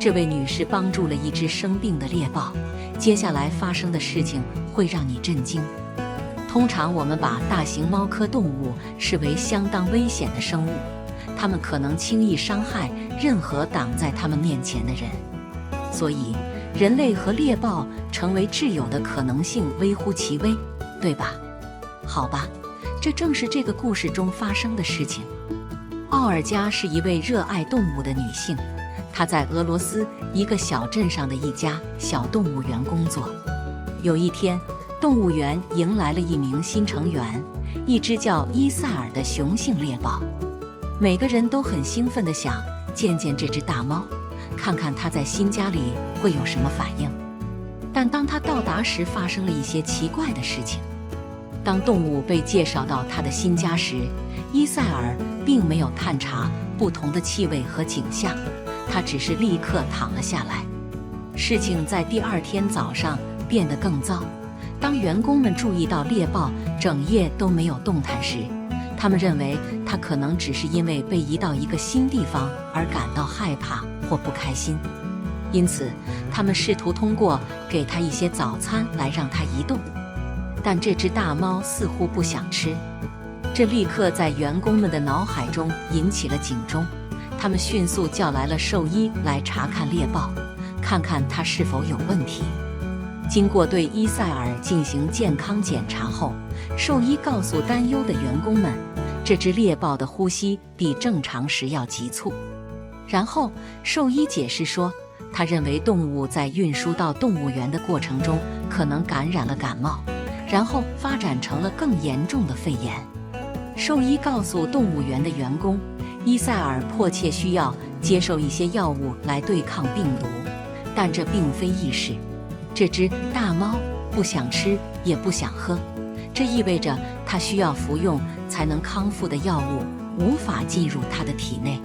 这位女士帮助了一只生病的猎豹，接下来发生的事情会让你震惊。通常我们把大型猫科动物视为相当危险的生物，它们可能轻易伤害任何挡在它们面前的人，所以人类和猎豹成为挚友的可能性微乎其微，对吧？好吧，这正是这个故事中发生的事情。奥尔加是一位热爱动物的女性，她在俄罗斯一个小镇上的一家小动物园工作。有一天，动物园迎来了一名新成员，一只叫伊塞尔的雄性猎豹。每个人都很兴奋地想见见这只大猫，看看它在新家里会有什么反应。但当它到达时，发生了一些奇怪的事情。当动物被介绍到它的新家时，伊塞尔并没有探查不同的气味和景象，他只是立刻躺了下来。事情在第二天早上变得更糟。当员工们注意到猎豹整夜都没有动弹时，他们认为它可能只是因为被移到一个新地方而感到害怕或不开心，因此他们试图通过给它一些早餐来让它移动。但这只大猫似乎不想吃，这立刻在员工们的脑海中引起了警钟。他们迅速叫来了兽医来查看猎豹，看看它是否有问题。经过对伊塞尔进行健康检查后，兽医告诉担忧的员工们，这只猎豹的呼吸比正常时要急促。然后兽医解释说，他认为动物在运输到动物园的过程中可能感染了感冒，然后发展成了更严重的肺炎。兽医告诉动物园的员工，伊塞尔迫切需要接受一些药物来对抗病毒，但这并非易事。这只大猫不想吃也不想喝，这意味着它需要服用才能康复的药物无法进入它的体内。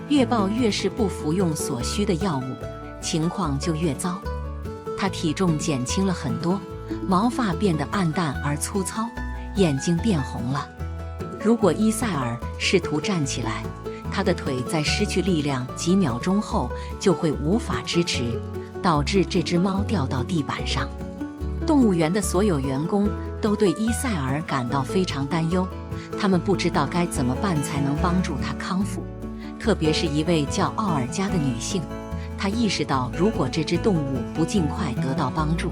猎豹越是不服用所需的药物，情况就越糟。它体重减轻了很多，毛发变得暗淡而粗糙，眼睛变红了。如果伊塞尔试图站起来，他的腿在失去力量几秒钟后就会无法支持，导致这只猫掉到地板上。动物园的所有员工都对伊塞尔感到非常担忧，他们不知道该怎么办才能帮助它康复。特别是一位叫奥尔加的女性，她意识到如果这只动物不尽快得到帮助，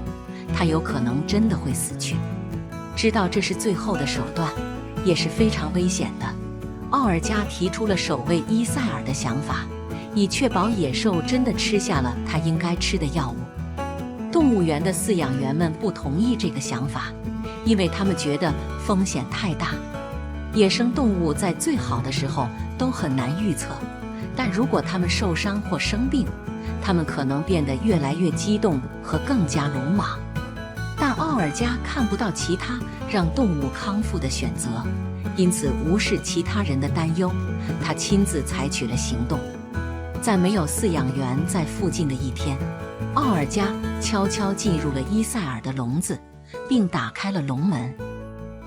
它有可能真的会死去。知道这是最后的手段，也是非常危险的。奥尔加提出了守卫伊塞尔的想法，以确保野兽真的吃下了它应该吃的药物。动物园的饲养员们不同意这个想法，因为他们觉得风险太大。野生动物在最好的时候都很难预测，但如果它们受伤或生病，它们可能变得越来越激动和更加鲁莽。但奥尔加看不到其他让动物康复的选择，因此无视其他人的担忧，他亲自采取了行动。在没有饲养员在附近的一天，奥尔加悄悄进入了伊塞尔的笼子，并打开了笼门。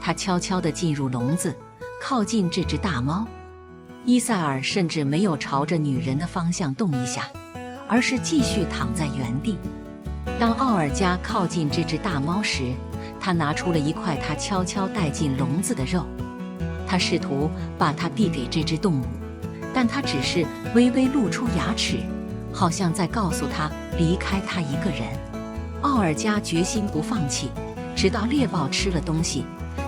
他悄悄地进入笼子，靠近这只大猫。伊塞尔甚至没有朝着女人的方向动一下，而是继续躺在原地。当奥尔加靠近这只大猫时，他拿出了一块他悄悄带进笼子的肉。他试图把它递给这只动物，但它只是微微露出牙齿，好像在告诉他离开他一个人。奥尔加决心不放弃，直到猎豹吃了东西。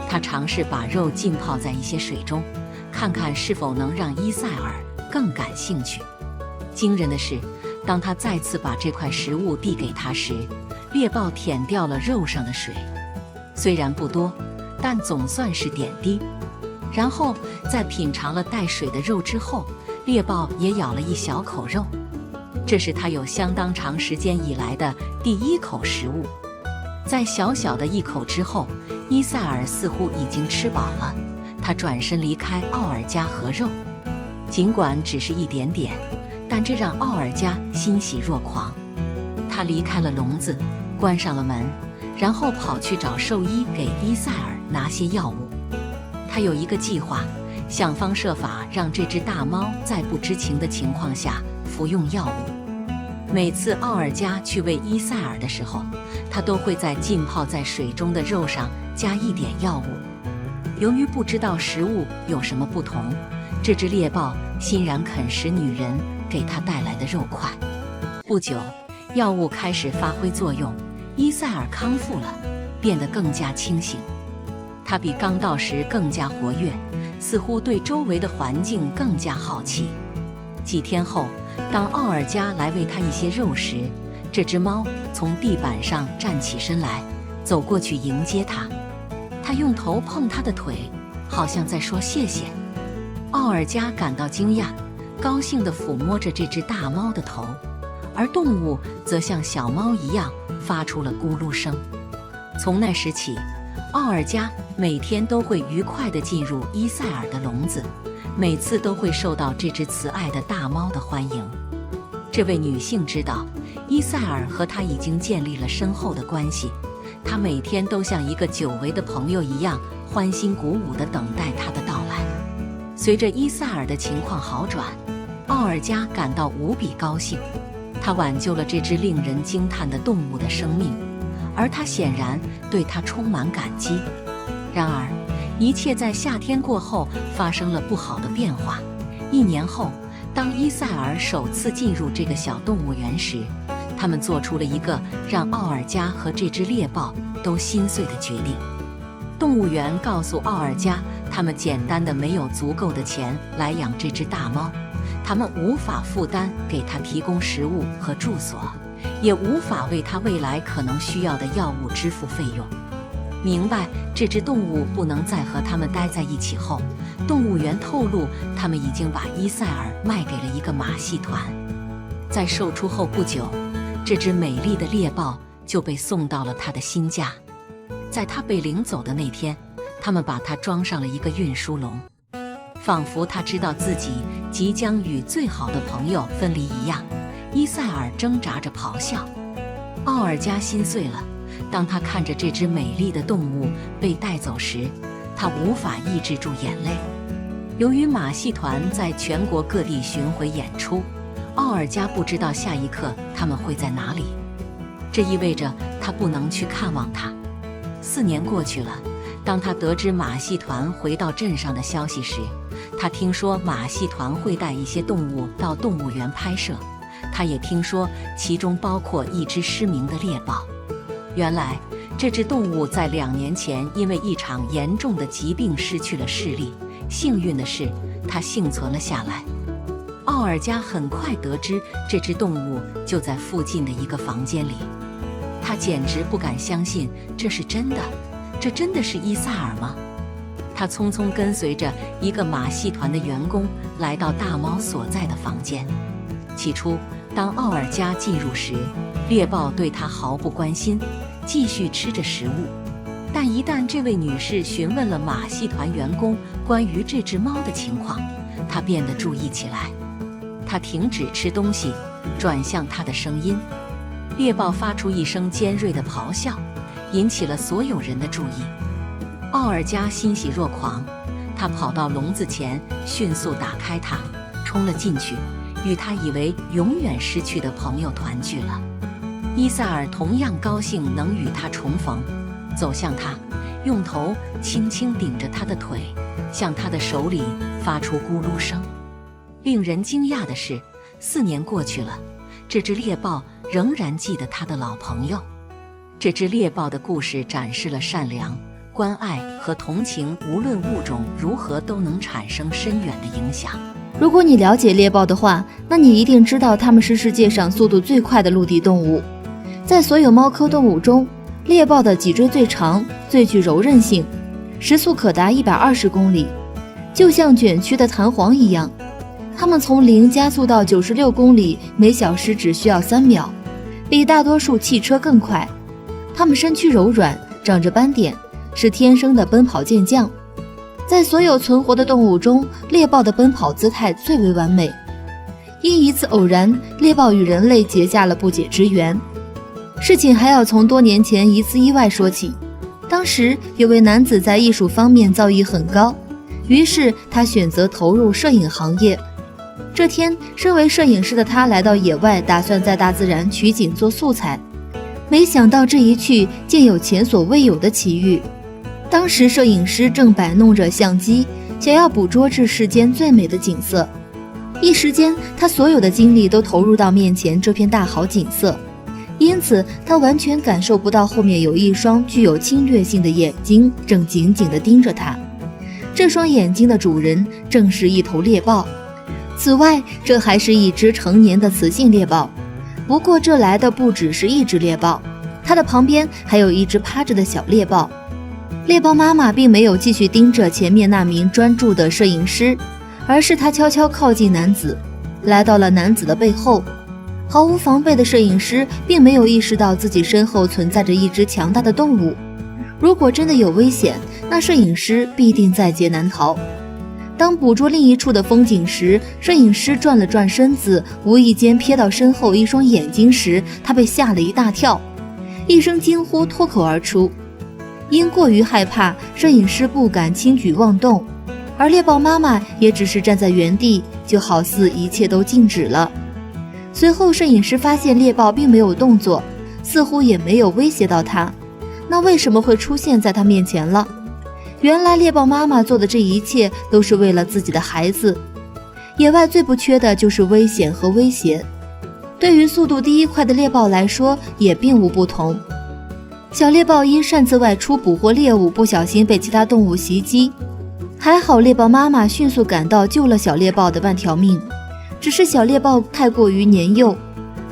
他尝试把肉浸泡在一些水中，看看是否能让伊塞尔更感兴趣。惊人的是，当他再次把这块食物递给他时，猎豹舔掉了肉上的水，虽然不多，但总算是点滴。然后在品尝了带水的肉之后，猎豹也咬了一小口肉，这是他有相当长时间以来的第一口食物。在小小的一口之后，伊塞尔似乎已经吃饱了，他转身离开奥尔加和肉。尽管只是一点点，但这让奥尔加欣喜若狂。他离开了笼子，关上了门，然后跑去找兽医给伊塞尔拿些药物。他有一个计划，想方设法让这只大猫在不知情的情况下服用药物。每次奥尔加去喂伊塞尔的时候，他都会在浸泡在水中的肉上加一点药物。由于不知道食物有什么不同，这只猎豹欣然啃食女人给他带来的肉块。不久，药物开始发挥作用，伊塞尔康复了，变得更加清醒。他比刚到时更加活跃，似乎对周围的环境更加好奇。几天后，当奥尔加来喂他一些肉时，这只猫从地板上站起身来，走过去迎接他。他用头碰他的腿，好像在说谢谢。奥尔加感到惊讶，高兴地抚摸着这只大猫的头，而动物则像小猫一样发出了咕噜声。从那时起，奥尔加每天都会愉快地进入伊塞尔的笼子，每次都会受到这只慈爱的大猫的欢迎。这位女性知道，伊塞尔和她已经建立了深厚的关系，她每天都像一个久违的朋友一样，欢欣鼓舞地等待他的到来。随着伊塞尔的情况好转，奥尔加感到无比高兴，他挽救了这只令人惊叹的动物的生命，而他显然对它充满感激。然而，一切在夏天过后发生了不好的变化。1年后，当伊塞尔首次进入这个小动物园时，他们做出了一个让奥尔加和这只猎豹都心碎的决定。动物园告诉奥尔加，他们简单的没有足够的钱来养这只大猫，他们无法负担给它提供食物和住所，也无法为它未来可能需要的药物支付费用。明白这只动物不能再和他们待在一起后，动物园透露他们已经把伊塞尔卖给了一个马戏团。在售出后不久，这只美丽的猎豹就被送到了他的新家。在他被领走的那天，他们把它装上了一个运输笼，仿佛他知道自己即将与最好的朋友分离一样。伊塞尔挣扎着咆哮，奥尔加心碎了。当他看着这只美丽的动物被带走时，他无法抑制住眼泪。由于马戏团在全国各地巡回演出，奥尔加不知道下一刻他们会在哪里，这意味着他不能去看望他。4年过去了，当他得知马戏团回到镇上的消息时，他听说马戏团会带一些动物到动物园拍摄，他也听说其中包括一只失明的猎豹。原来，这只动物在2年前因为一场严重的疾病失去了视力，幸运的是，它幸存了下来。奥尔加很快得知这只动物就在附近的一个房间里，他简直不敢相信这是真的，这真的是伊塞尔吗？他匆匆跟随着一个马戏团的员工来到大猫所在的房间。起初，当奥尔加进入时，猎豹对他毫不关心，继续吃着食物。但一旦这位女士询问了马戏团员工关于这只猫的情况，她变得注意起来。她停止吃东西，转向它的声音。猎豹发出一声尖锐的咆哮，引起了所有人的注意。奥尔加欣喜若狂，他跑到笼子前，迅速打开它，冲了进去，与他以为永远失去的朋友团聚了。伊塞尔同样高兴能与他重逢，走向他，用头轻轻顶着他的腿，向他的手里发出咕噜声。令人惊讶的是，4年过去了，这只猎豹仍然记得他的老朋友。这只猎豹的故事展示了善良、关爱和同情，无论物种如何都能产生深远的影响。如果你了解猎豹的话，那你一定知道它们是世界上速度最快的陆地动物。在所有猫科动物中，猎豹的脊椎最长，最具柔韧性，时速可达120公里，就像卷曲的弹簧一样。它们从0加速到96公里每小时只需要3秒，比大多数汽车更快。它们身躯柔软，长着斑点，是天生的奔跑健将。在所有存活的动物中，猎豹的奔跑姿态最为完美。因一次偶然，猎豹与人类结下了不解之缘。事情还要从多年前一次意外说起。当时有位男子在艺术方面造诣很高，于是他选择投入摄影行业。这天，身为摄影师的他来到野外，打算在大自然取景做素材。没想到这一去，竟有前所未有的奇遇。当时摄影师正摆弄着相机，想要捕捉这世间最美的景色。一时间，他所有的精力都投入到面前这片大好景色，因此他完全感受不到后面有一双具有侵略性的眼睛正紧紧地盯着他。这双眼睛的主人正是一头猎豹。此外，这还是一只成年的雌性猎豹。不过这来的不只是一只猎豹，它的旁边还有一只趴着的小猎豹。猎豹妈妈并没有继续盯着前面那名专注的摄影师，而是她悄悄靠近男子，来到了男子的背后。毫无防备的摄影师并没有意识到自己身后存在着一只强大的动物，如果真的有危险，那摄影师必定在劫难逃。当捕捉另一处的风景时，摄影师转了转身子，无意间瞥到身后一双眼睛时，他被吓了一大跳，一声惊呼脱口而出。因过于害怕，摄影师不敢轻举妄动，而猎豹妈妈也只是站在原地，就好似一切都静止了。随后摄影师发现猎豹并没有动作，似乎也没有威胁到他，那为什么会出现在他面前了？原来猎豹妈妈做的这一切都是为了自己的孩子。野外最不缺的就是危险和威胁，对于速度第一快的猎豹来说也并无不同。小猎豹因擅自外出捕获猎物，不小心被其他动物袭击，还好猎豹妈妈迅速赶到，救了小猎豹的半条命。只是小猎豹太过于年幼，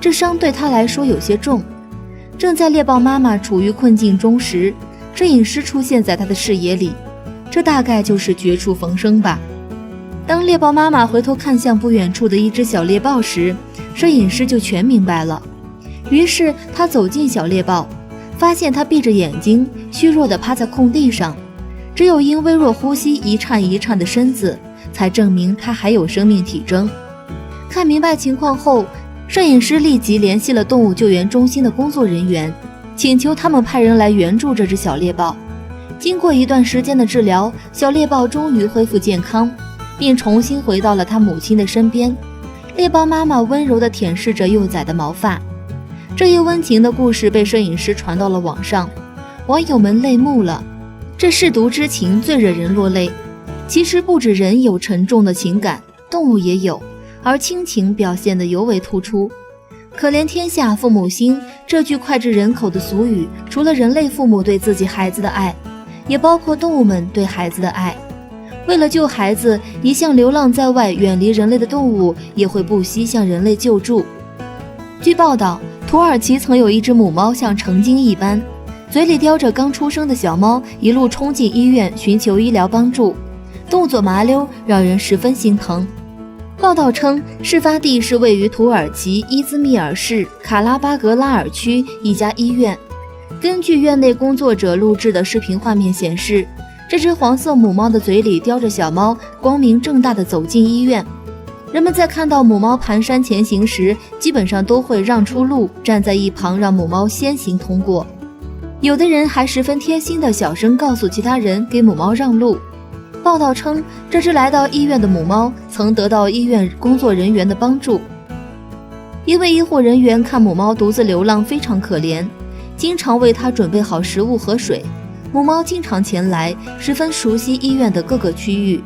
这伤对它来说有些重。正在猎豹妈妈处于困境中时，摄影师出现在他的视野里，这大概就是绝处逢生吧。当猎豹妈妈回头看向不远处的一只小猎豹时，摄影师就全明白了。于是他走近小猎豹，发现它闭着眼睛，虚弱地趴在空地上，只有因微弱呼吸一颤一颤的身子，才证明它还有生命体征。看明白情况后，摄影师立即联系了动物救援中心的工作人员，请求他们派人来援助这只小猎豹。经过一段时间的治疗，小猎豹终于恢复健康，并重新回到了他母亲的身边。猎豹妈妈温柔地舔舐着幼崽的毛发。这一温情的故事被摄影师传到了网上，网友们泪目了。这舐犊之情最惹人落泪。其实不止人有沉重的情感，动物也有，而亲情表现得尤为突出。可怜天下父母心，这句脍炙人口的俗语，除了人类父母对自己孩子的爱，也包括动物们对孩子的爱。为了救孩子，一向流浪在外远离人类的动物也会不惜向人类救助。据报道，土耳其曾有一只母猫像成精一般，嘴里叼着刚出生的小猫，一路冲进医院寻求医疗帮助，动作麻溜，让人十分心疼。报道称，事发地是位于土耳其伊兹密尔市卡拉巴格拉尔区一家医院。根据院内工作者录制的视频画面显示，这只黄色母猫的嘴里叼着小猫，光明正大地走进医院。人们在看到母猫蹒跚前行时，基本上都会让出路，站在一旁让母猫先行通过。有的人还十分贴心地小声告诉其他人给母猫让路。报道称，这只来到医院的母猫曾得到医院工作人员的帮助，因为医护人员看母猫独自流浪非常可怜，经常为它准备好食物和水。母猫经常前来，十分熟悉医院的各个区域。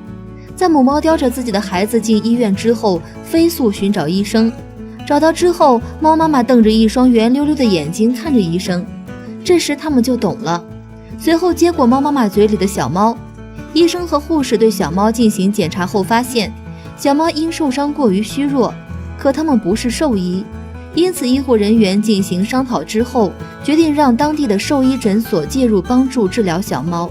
在母猫叼着自己的孩子进医院之后，飞速寻找医生。找到之后，猫妈妈瞪着一双圆溜溜的眼睛看着医生，这时他们就懂了。随后接过猫妈妈嘴里的小猫，医生和护士对小猫进行检查后发现，小猫因受伤过于虚弱，可他们不是兽医，因此医护人员进行商讨之后，决定让当地的兽医诊所介入帮助治疗小猫。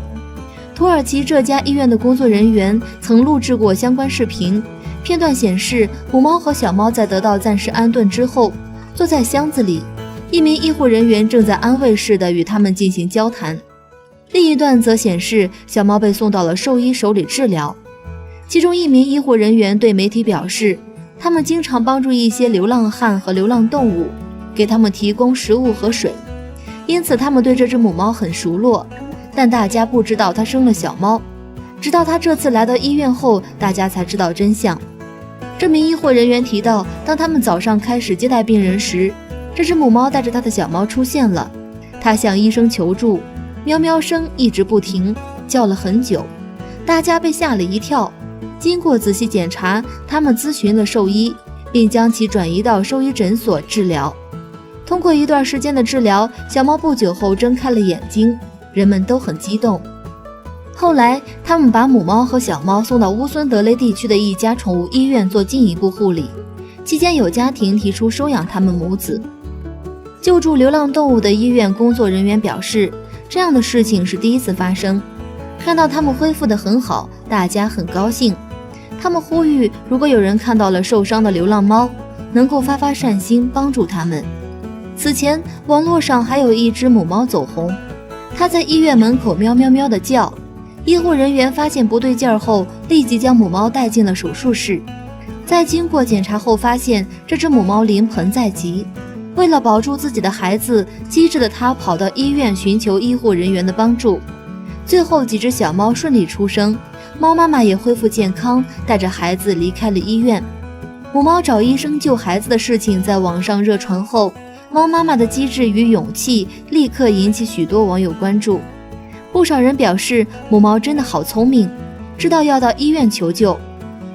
土耳其这家医院的工作人员曾录制过相关视频，片段显示母猫和小猫在得到暂时安顿之后，坐在箱子里，一名医护人员正在安慰似的与他们进行交谈。另一段则显示小猫被送到了兽医手里治疗。其中一名医护人员对媒体表示，他们经常帮助一些流浪汉和流浪动物，给他们提供食物和水，因此他们对这只母猫很熟络。但大家不知道它生了小猫，直到它这次来到医院后，大家才知道真相。这名医护人员提到，当他们早上开始接待病人时，这只母猫带着它的小猫出现了。它向医生求助，喵喵声一直不停，叫了很久，大家被吓了一跳。经过仔细检查，他们咨询了兽医，并将其转移到兽医诊所治疗。通过一段时间的治疗，小猫不久后睁开了眼睛，人们都很激动。后来，他们把母猫和小猫送到乌孙德雷地区的一家宠物医院做进一步护理，期间有家庭提出收养他们母子。救助流浪动物的医院工作人员表示，这样的事情是第一次发生，看到它们恢复得很好，大家很高兴。他们呼吁，如果有人看到了受伤的流浪猫，能够发发善心帮助他们。此前，网络上还有一只母猫走红，它在医院门口喵喵喵地叫。医护人员发现不对劲后，立即将母猫带进了手术室。在经过检查后发现，这只母猫临盆在即。为了保住自己的孩子，机智的它跑到医院寻求医护人员的帮助。最后几只小猫顺利出生，猫妈妈也恢复健康，带着孩子离开了医院。母猫找医生救孩子的事情在网上热传后，猫妈妈的机智与勇气立刻引起许多网友关注。不少人表示，母猫真的好聪明，知道要到医院求救。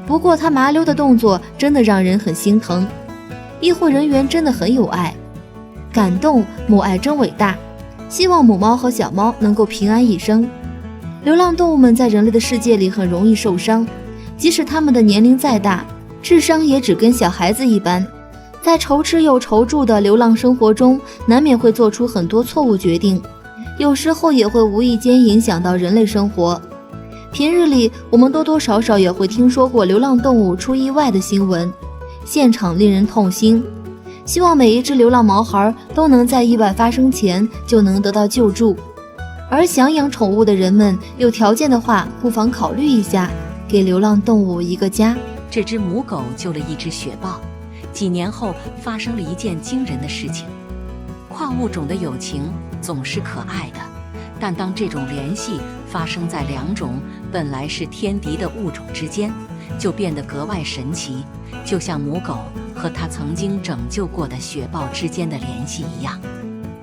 不过它麻溜的动作真的让人很心疼。医护人员真的很有爱，感动，母爱真伟大。希望母猫和小猫能够平安一生。流浪动物们在人类的世界里很容易受伤，即使它们的年龄再大，智商也只跟小孩子一般。在愁吃又愁住的流浪生活中，难免会做出很多错误决定，有时候也会无意间影响到人类生活。平日里，我们多多少少也会听说过流浪动物出意外的新闻，现场令人痛心。希望每一只流浪毛孩都能在意外发生前就能得到救助。而想养宠物的人们，有条件的话，不妨考虑一下，给流浪动物一个家。这只母狗救了一只雪豹，几年后发生了一件惊人的事情。跨物种的友情总是可爱的，但当这种联系发生在两种本来是天敌的物种之间，就变得格外神奇，就像母狗和它曾经拯救过的雪豹之间的联系一样。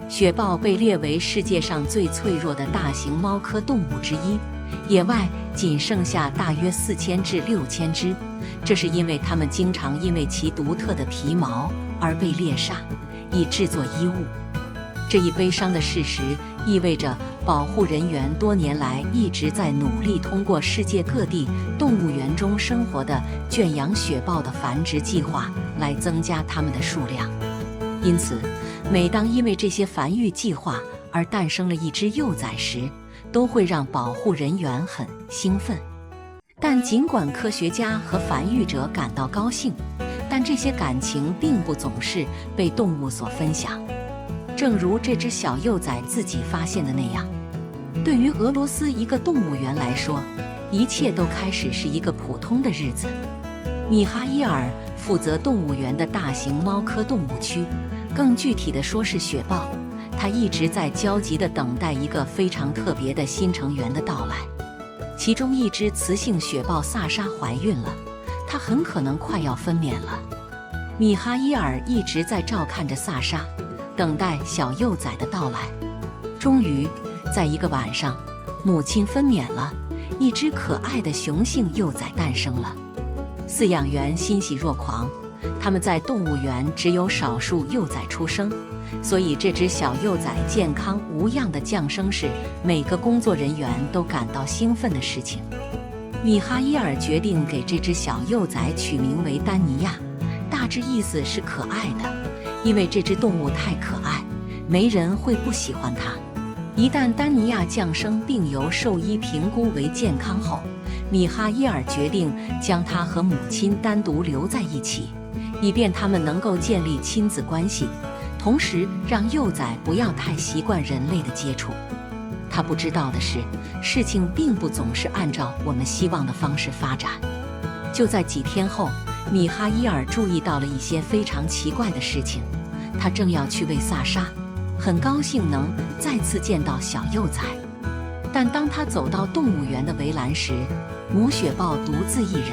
雪豹被列为世界上最脆弱的大型猫科动物之一，野外仅剩下大约4000至6000只，这是因为它们经常因为其独特的皮毛而被猎杀，以制作衣物。这一悲伤的事实意味着保护人员多年来一直在努力通过世界各地动物园中生活的圈养雪豹的繁殖计划来增加它们的数量。因此，每当因为这些繁育计划而诞生了一只幼崽时，都会让保护人员很兴奋。但尽管科学家和繁育者感到高兴，但这些感情并不总是被动物所分享。正如这只小幼崽自己发现的那样，对于俄罗斯一个动物园来说，一切都开始是一个普通的日子。米哈伊尔负责动物园的大型猫科动物区，更具体的说是雪豹。他一直在焦急地等待一个非常特别的新成员的到来。其中一只雌性雪豹萨莎怀孕了，她很可能快要分娩了。米哈伊尔一直在照看着萨莎，等待小幼崽的到来。终于，在一个晚上，母亲分娩了，一只可爱的雄性幼崽诞生了。饲养员欣喜若狂，他们在动物园只有少数幼崽出生，所以这只小幼崽健康无恙的降生是每个工作人员都感到兴奋的事情。米哈伊尔决定给这只小幼崽取名为丹尼亚，大致意思是可爱的，因为这只动物太可爱，没人会不喜欢它。一旦丹尼亚降生并由兽医评估为健康后，米哈伊尔决定将它和母亲单独留在一起，以便他们能够建立亲子关系，同时让幼崽不要太习惯人类的接触。他不知道的是，事情并不总是按照我们希望的方式发展。就在几天后，米哈伊尔注意到了一些非常奇怪的事情。他正要去喂萨莎，很高兴能再次见到小幼崽。但当他走到动物园的围栏时，母雪豹独自一人。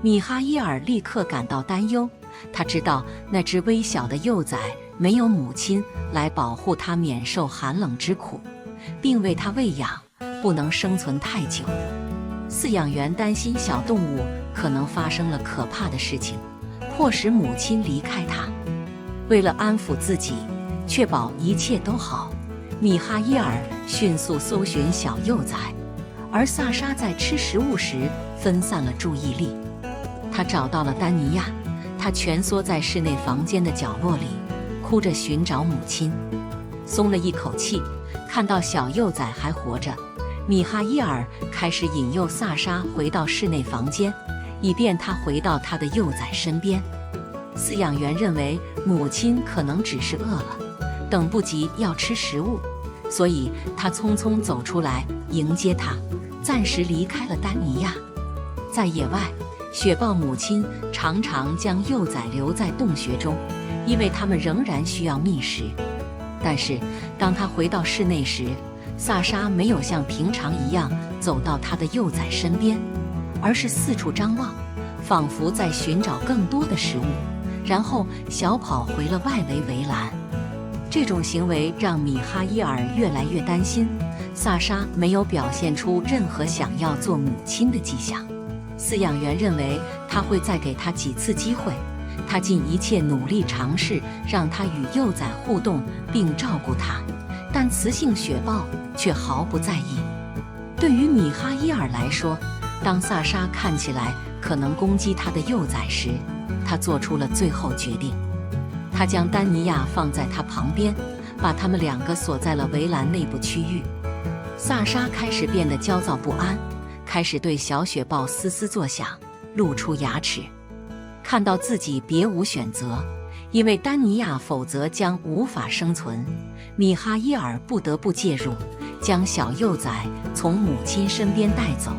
米哈伊尔立刻感到担忧，他知道那只微小的幼崽没有母亲来保护它免受寒冷之苦，并为它喂养，不能生存太久。饲养员担心小动物可能发生了可怕的事情，迫使母亲离开它。为了安抚自己，确保一切都好，米哈伊尔迅速搜寻小幼崽，而萨莎在吃食物时分散了注意力。他找到了丹尼亚，他蜷缩在室内房间的角落里，哭着寻找母亲。松了一口气，看到小幼崽还活着，米哈伊尔开始引诱萨莎回到室内房间，以便她回到她的幼崽身边。饲养员认为母亲可能只是饿了，等不及要吃食物，所以他匆匆走出来迎接她，暂时离开了丹尼亚。在野外，雪豹母亲常常将幼崽留在洞穴中，因为它们仍然需要觅食。但是当她回到室内时，萨莎没有像平常一样走到她的幼崽身边，而是四处张望，仿佛在寻找更多的食物，然后小跑回了外围围栏。这种行为让米哈伊尔越来越担心，萨莎没有表现出任何想要做母亲的迹象。饲养员认为他会再给他几次机会，他尽一切努力尝试让他与幼崽互动并照顾他，但雌性雪豹却毫不在意。对于米哈伊尔来说，当萨莎看起来可能攻击他的幼崽时，他做出了最后决定。他将丹尼亚放在他旁边，把他们两个锁在了围栏内部区域。萨莎开始变得焦躁不安，开始对小雪豹嘶嘶作响，露出牙齿。看到自己别无选择，因为丹尼亚否则将无法生存，米哈伊尔不得不介入，将小幼崽从母亲身边带走。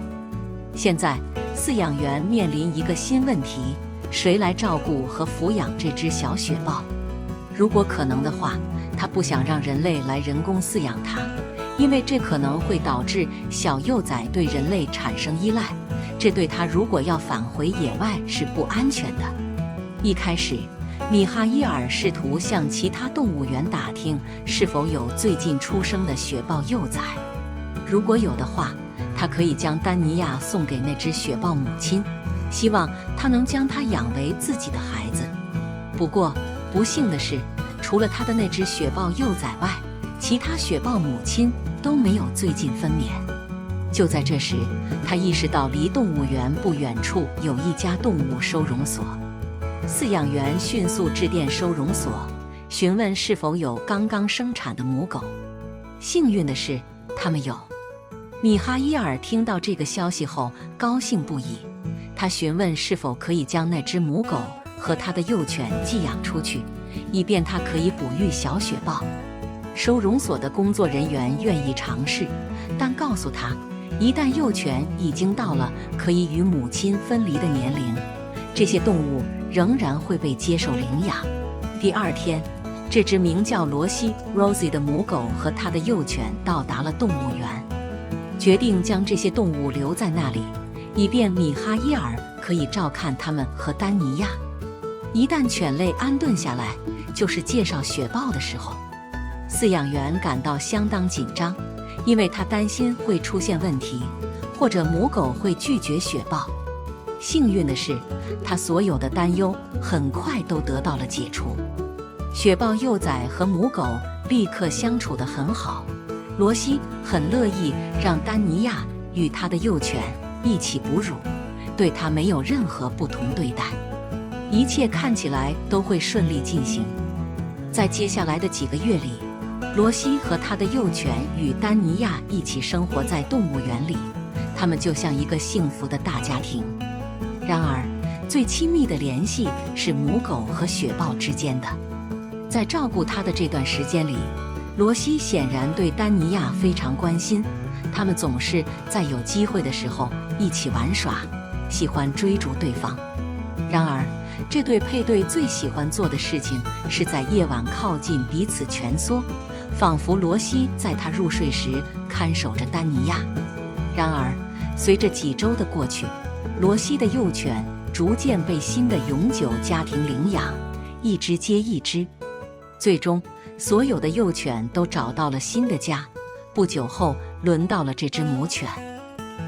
现在，饲养员面临一个新问题：谁来照顾和抚养这只小雪豹？如果可能的话，他不想让人类来人工饲养它，因为这可能会导致小幼崽对人类产生依赖，这对他如果要返回野外是不安全的。一开始，米哈伊尔试图向其他动物园打听是否有最近出生的雪豹幼崽，如果有的话，他可以将丹尼亚送给那只雪豹母亲，希望她能将它养为自己的孩子。不过，不幸的是，除了他的那只雪豹幼崽外，其他雪豹母亲都没有最近分娩。就在这时，他意识到离动物园不远处有一家动物收容所。饲养员迅速致电收容所，询问是否有刚刚生产的母狗。幸运的是，他们有。米哈伊尔听到这个消息后高兴不已，他询问是否可以将那只母狗和它的幼犬寄养出去，以便它可以哺育小雪豹。收容所的工作人员愿意尝试，但告诉他，一旦幼犬已经到了可以与母亲分离的年龄，这些动物仍然会被接受领养。第二天，这只名叫罗西 （Rosie） 的母狗和它的幼犬到达了动物园，决定将这些动物留在那里，以便米哈伊尔可以照看它们和丹尼亚。一旦犬类安顿下来，就是介绍雪豹的时候。饲养员感到相当紧张，因为他担心会出现问题，或者母狗会拒绝雪豹。幸运的是，他所有的担忧很快都得到了解除。雪豹幼崽和母狗立刻相处得很好，罗西很乐意让丹尼亚与他的幼犬一起哺乳，对他没有任何不同对待。一切看起来都会顺利进行。在接下来的几个月里，罗西和他的幼犬与丹尼亚一起生活在动物园里，他们就像一个幸福的大家庭。然而，最亲密的联系是母狗和雪豹之间的。在照顾它的这段时间里，罗西显然对丹尼亚非常关心，他们总是在有机会的时候一起玩耍，喜欢追逐对方。然而，这对配对最喜欢做的事情是在夜晚靠近彼此蜷缩，仿佛罗西在他入睡时看守着丹尼亚。然而，随着几周的过去，罗西的幼犬逐渐被新的永久家庭领养，一只接一只。最终，所有的幼犬都找到了新的家。不久后，轮到了这只母犬。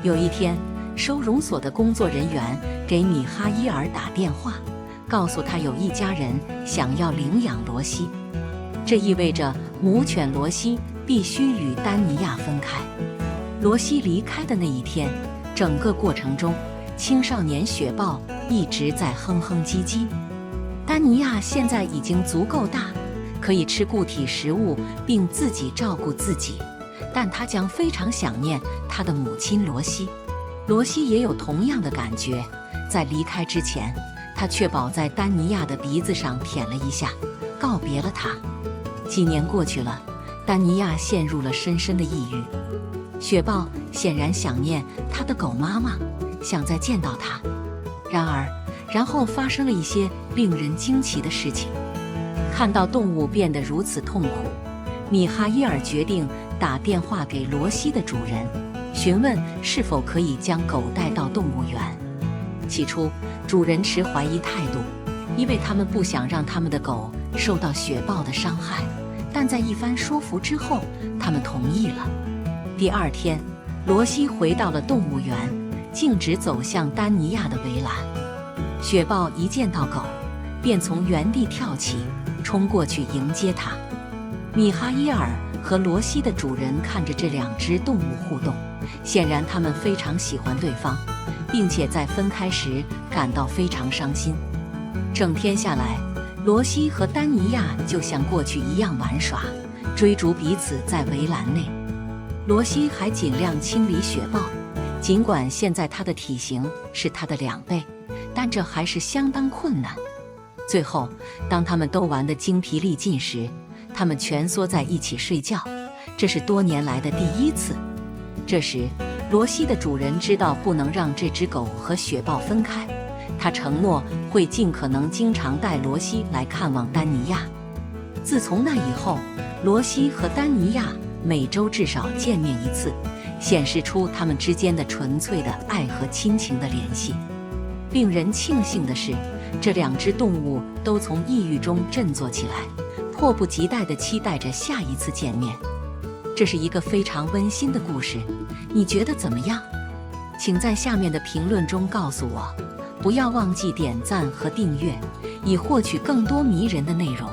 有一天，收容所的工作人员给米哈伊尔打电话，告诉他有一家人想要领养罗西。这意味着母犬罗西必须与丹尼亚分开。罗西离开的那一天，整个过程中，青少年雪豹一直在哼哼唧唧。丹尼亚现在已经足够大，可以吃固体食物并自己照顾自己，但他将非常想念他的母亲罗西。罗西也有同样的感觉，在离开之前，他确保在丹尼亚的鼻子上舔了一下，告别了他。几年过去了，丹尼亚陷入了深深的抑郁。雪豹显然想念他的狗妈妈，想再见到她。然后发生了一些令人惊奇的事情。看到动物变得如此痛苦，米哈伊尔决定打电话给罗西的主人，询问是否可以将狗带到动物园。起初，主人持怀疑态度，因为他们不想让他们的狗受到雪豹的伤害。但在一番说服之后，他们同意了。第二天，罗西回到了动物园，径直走向丹尼亚的围栏。雪豹一见到狗，便从原地跳起，冲过去迎接它。米哈伊尔和罗西的主人看着这两只动物互动，显然他们非常喜欢对方，并且在分开时感到非常伤心。整天下来，罗西和丹尼亚就像过去一样玩耍，追逐彼此在围栏内。罗西还尽量清理雪豹，尽管现在它的体型是它的2倍，但这还是相当困难。最后，当他们都玩得精疲力尽时，他们蜷缩在一起睡觉，这是多年来的第一次。这时，罗西的主人知道不能让这只狗和雪豹分开，他承诺会尽可能经常带罗西来看望丹尼亚。自从那以后，罗西和丹尼亚每周至少见面一次，显示出他们之间的纯粹的爱和亲情的联系。令人庆幸的是，这两只动物都从抑郁中振作起来，迫不及待地期待着下一次见面。这是一个非常温馨的故事，你觉得怎么样？请在下面的评论中告诉我，不要忘记点赞和订阅，以获取更多迷人的内容。